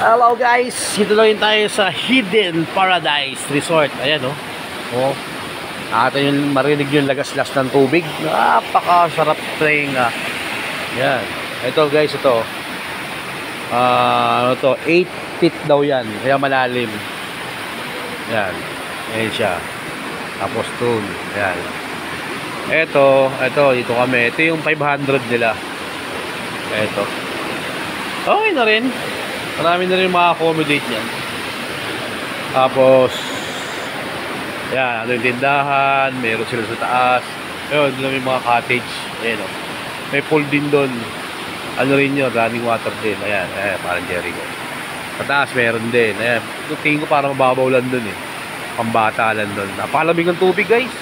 Hello guys, dito lang tayo sa Hidden Paradise Resort. Ayan oh. Atin yung marinig yung lagaslas ng tubig. Napakasarap tinga. Yan. Ito guys, ito. Ano to? 8 feet daw yan. Kaya malalim. Yan. Ayan siya. Tapos dun. Ayan. Ito, dito kami. Ito yung 500 nila. Ito. Okay na rin. Marami na rin maka-accommodate yan. Tapos yan, ano yung tindahan, meron sila sa taas. Ayun, doon may mga cottage. Ayan o. May pool din doon. Ano rin yun, running water din. Ayan, parang Jericho. Sa taas meron din. Ayan, tingin ko parang mababaw lang doon eh. Pambata lang doon. Napakalamig ng tubig guys.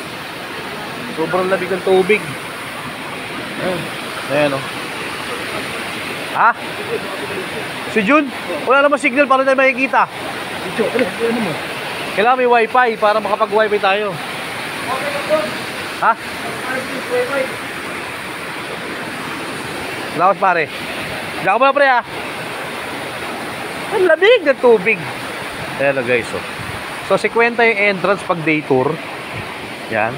Sobrang lamig ng tubig. Ayan o. Ha? Si Jun? Wala naman signal para tayo makikita. Kailangan may wifi para makapag-wifi tayo. Ha? Lakas pare. Diyan ka muna pre ha. Ang lamig ng tubig. Ayan na guys oh. So 50 yung entrance pag day tour. Yan.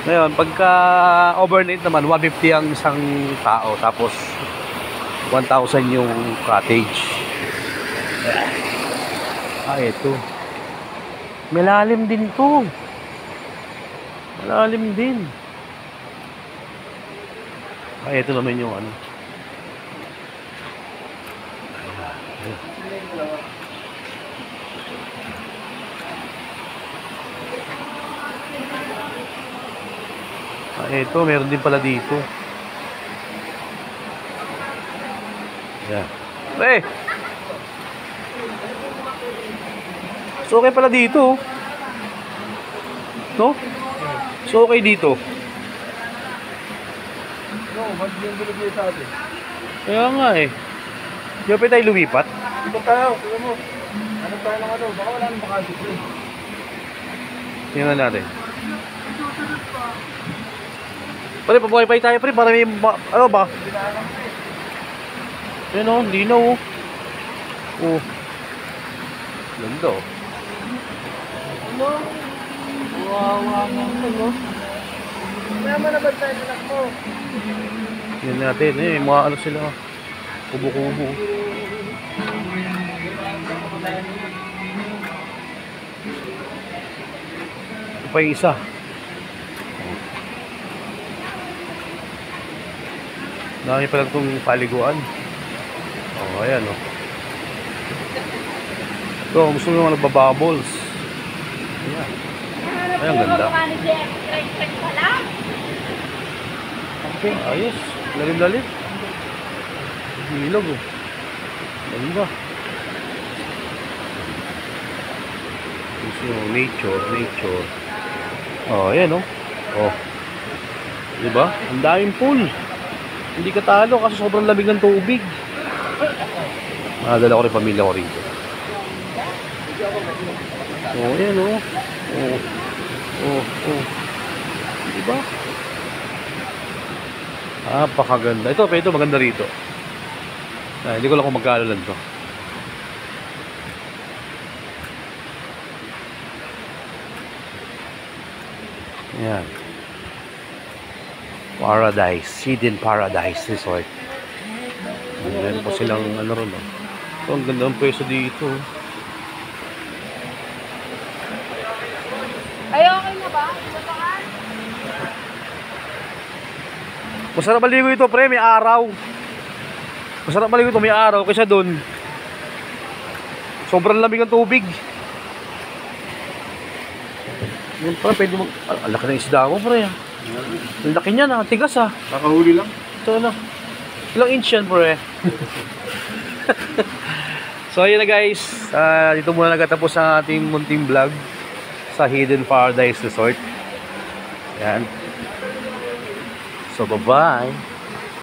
Ngayon pagka overnight naman 150 ang isang tao. Tapos 1,000 yung cottage. Ito. Malalim din to. Malalim din. Ito naman yung ano. Ito, meron din pala dito. Yan. So okay pala dito. No? So okay dito. No, mas yung binigay sa atin. Kaya nga eh. Di ba pa tayo lumipat? Ito tayo, tignan mo. Ano tayo ng ano? Baka wala nang bakasyon eh. Tingnan natin. Pare, pa-wifi tayo pre. Para may ano ba? Yan o, linaw o. Oh. Ganda o. Ano? Wawa naman o. Kaya naman tayo anak mo. Yan natin eh. Mga ano sila. Kubo-kubo. Ito pa yung isa. Dami pa lang itong paliguan. Oh, ayan oh. Ito, gusto nyo mga nagbabubbles. Ayan. Ayan, ganda. Okay, ayos. Lalim-lalim. Hilog oh. Ganda. Gusto nyo, nature. Oh, ayan oh. Oh. Diba? Ang daming pool. Hindi ka talo kasi sobrang lamig ng tubig. Dala ko rin pamilya ko rito. Oh, yan oh. Oh. Diba? Napakaganda. Ito maganda rito. Hindi ko lang kung magkano lang to. Yan. Paradise, Hidden Paradise Resort. Meron pa silang ano ron oh. So, ang ganda ng pwesto dito. Ay, okay na ba? Masarap maligo ito pre, may araw. Masarap maligo ito, may araw kaysa doon. Sobrang lamig ang tubig. Yan pa, pwede mag... Ang laki ng isda mo pre. Ang laki niya na, tigas ah. Nakahuli lang. Ito na. Ilang inch yan pre. So ayun na guys, dito muna nagtatapos ang ating munting vlog sa Hidden Paradise Resort. Yan. So bye bye.